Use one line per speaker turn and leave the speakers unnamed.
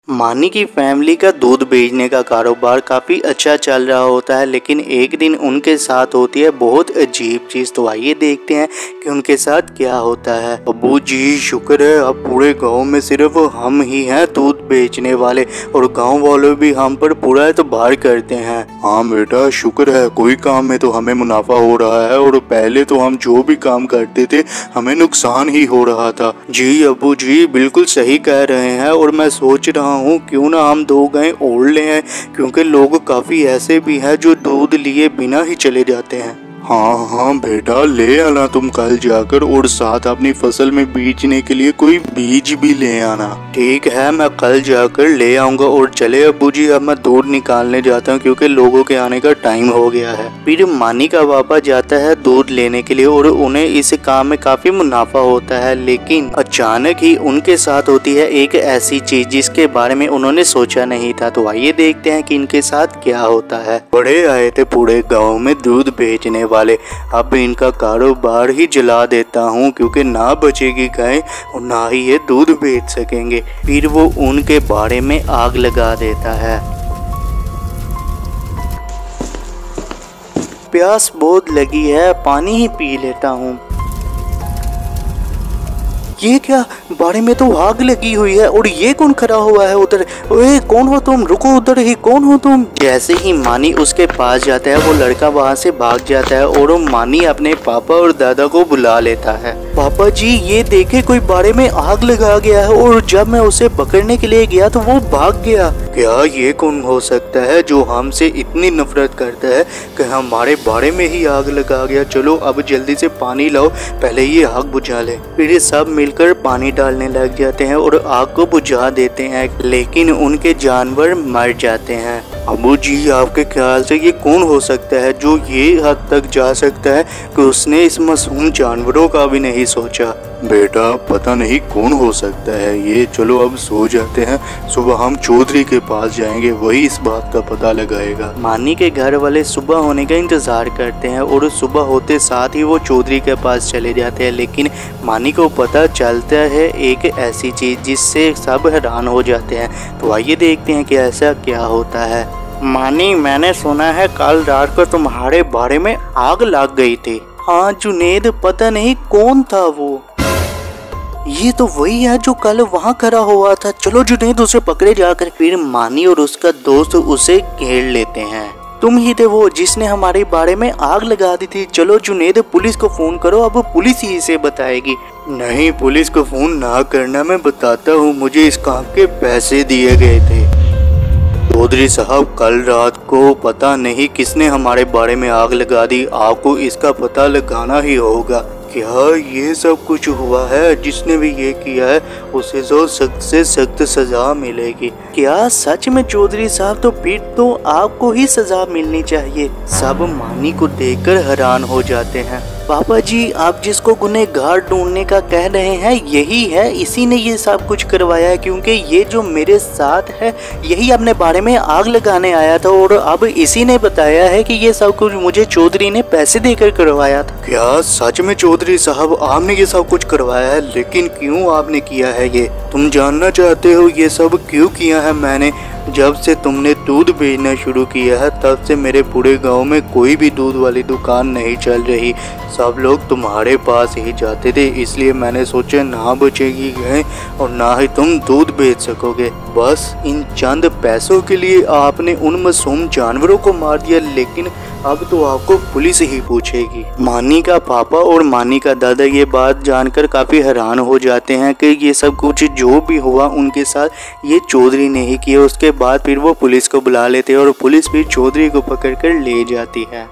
मानी की फैमिली का दूध बेचने का कारोबार काफ़ी अच्छा चल रहा होता है, लेकिन एक दिन उनके साथ होती है बहुत अजीब चीज़। तो आइए देखते हैं कि उनके साथ क्या होता है। अब्बू जी शुक्र है अब पूरे गांव में सिर्फ हम ही हैं दूध बेचने वाले और गांव वाले भी हम पर पूरा एतबार करते हैं।
हाँ बेटा शुक्र है, कोई काम में तो हमें मुनाफा हो रहा है और पहले तो हम जो भी काम करते थे हमें नुकसान ही हो रहा था।
जी अब्बू जी बिल्कुल सही कह रहे हैं, और मैं सोच रहा हूँ क्यों ना हम 2 गाय ओढ़ ले हैं, क्योंकि लोग काफ़ी ऐसे भी हैं जो दूध लिए बिना ही चले जाते हैं।
हाँ हाँ बेटा ले आना तुम कल जाकर, और साथ अपनी फसल में बीजने के लिए कोई बीज भी ले आना।
ठीक है मैं कल जाकर ले आऊंगा। और चले अब्बू जी अब मैं दूध निकालने जाता हूँ क्योंकि लोगों के आने का टाइम हो गया है। फिर मानी का पापा जाता है दूध लेने के लिए और उन्हें इस काम में काफी मुनाफा होता है, लेकिन अचानक ही उनके साथ होती है एक ऐसी चीज जिसके बारे में उन्होंने सोचा नहीं था। तो आइए देखते हैं कि इनके साथ क्या होता है। बड़े आए थे पूरे गाँव में दूध बेचने वाले, अब इनका कारोबार ही जला देता हूँ क्योंकि ना बचेगी गाय और ना ही ये दूध बेच सकेंगे। फिर वो उनके बाड़े में आग लगा देता है। प्यास बहुत लगी है, पानी ही पी लेता हूँ। ये क्या, बाड़े में तो आग लगी हुई है और ये कौन खड़ा हुआ है उधर? ओए कौन हो तुम, रुको उधर ही, कौन हो तुम? जैसे ही मानी उसके पास जाता है वो लड़का वहाँ से भाग जाता है और वो मानी अपने पापा और दादा को बुला लेता है। पापा जी ये देखे कोई बाड़े में आग लगा गया है और जब मैं उसे पकड़ने के लिए गया तो वो भाग गया। क्या ये कौन हो सकता है जो हमसे इतनी नफरत करता है कि हमारे बाड़े में ही आग लगा गया? चलो अब जल्दी से पानी लाओ, पहले ये आग बुझा ले। फिर ये सब मिलकर पानी डालने लग जाते हैं और आग को बुझा देते हैं, लेकिन उनके जानवर मर जाते हैं। अब्बू जी आपके ख्याल से ये कौन हो सकता है जो ये हद तक जा सकता है कि उसने इस मासूम जानवरों का भी नहीं सोचा?
बेटा पता नहीं कौन हो सकता है ये, चलो अब सो जाते हैं, सुबह हम चौधरी के पास जाएंगे, वही इस बात का पता लगाएगा।
मानी के घर वाले सुबह होने का इंतजार करते हैं और सुबह होते साथ ही वो चौधरी के पास चले जाते हैं, लेकिन मानी को पता चलता है एक ऐसी चीज जिससे सब हैरान हो जाते हैं। तो आइए देखते हैं कि ऐसा क्या होता है। मानी मैंने सुना है कल रात को तुम्हारे बाड़े में आग लग गई थी। हाँ जुनेद, पता नहीं कौन था वो। ये तो वही है जो कल वहाँ खड़ा हुआ था, चलो जुनेद उसे पकड़े जाकर। फिर मानी और उसका दोस्त उसे घेर लेते हैं। तुम ही थे वो जिसने हमारे बाड़े में आग लगा दी थी। चलो जुनेद पुलिस को फोन करो, अब पुलिस ही इसे बताएगी। नहीं पुलिस को फोन ना करना, मैं बताता हूँ, मुझे इस काम के पैसे दिए गए थे। चौधरी साहब कल रात को पता नहीं किसने हमारे बाड़े में आग लगा दी, आपको इसका पता लगाना ही होगा। क्या ये सब कुछ हुआ है? जिसने भी ये किया है उसे जो सख्त से सख्त सजा मिलेगी। क्या सच में चौधरी साहब? तो फिर तो आपको ही सजा मिलनी चाहिए। सब मानी को देखकर हैरान हो जाते हैं। पापा जी आप जिसको गुनहगार ढूंढने का कह रहे हैं यही है, इसी ने ये सब कुछ करवाया है, क्योंकि ये जो मेरे साथ है यही अपने बारे में आग लगाने आया था और अब इसी ने बताया है कि ये सब कुछ मुझे चौधरी ने पैसे देकर करवाया था।
क्या सच में चौधरी साहब आपने ये सब कुछ करवाया है? लेकिन क्यों आपने किया है ये? तुम जानना चाहते हो ये सब क्यों किया है मैंने? जब से तुमने दूध बेचना शुरू किया है तब से मेरे पूरे गांव में कोई भी दूध वाली दुकान नहीं चल रही, सब लोग तुम्हारे पास ही जाते थे, इसलिए मैंने सोचा ना बचेगी गाय और ना ही तुम दूध बेच सकोगे। बस इन चंद पैसों के लिए आपने उन मासूम जानवरों को मार दिया, लेकिन अब तो आपको पुलिस ही पूछेगी।
मानी का पापा और मानी का दादा ये बात जानकर काफी हैरान हो जाते हैं कि ये सब कुछ जो भी हुआ उनके साथ ये चौधरी ने ही किया। उसके बाद फिर वो पुलिस को बुला लेते हैं और पुलिस फिर चौधरी को पकड़कर ले जाती है।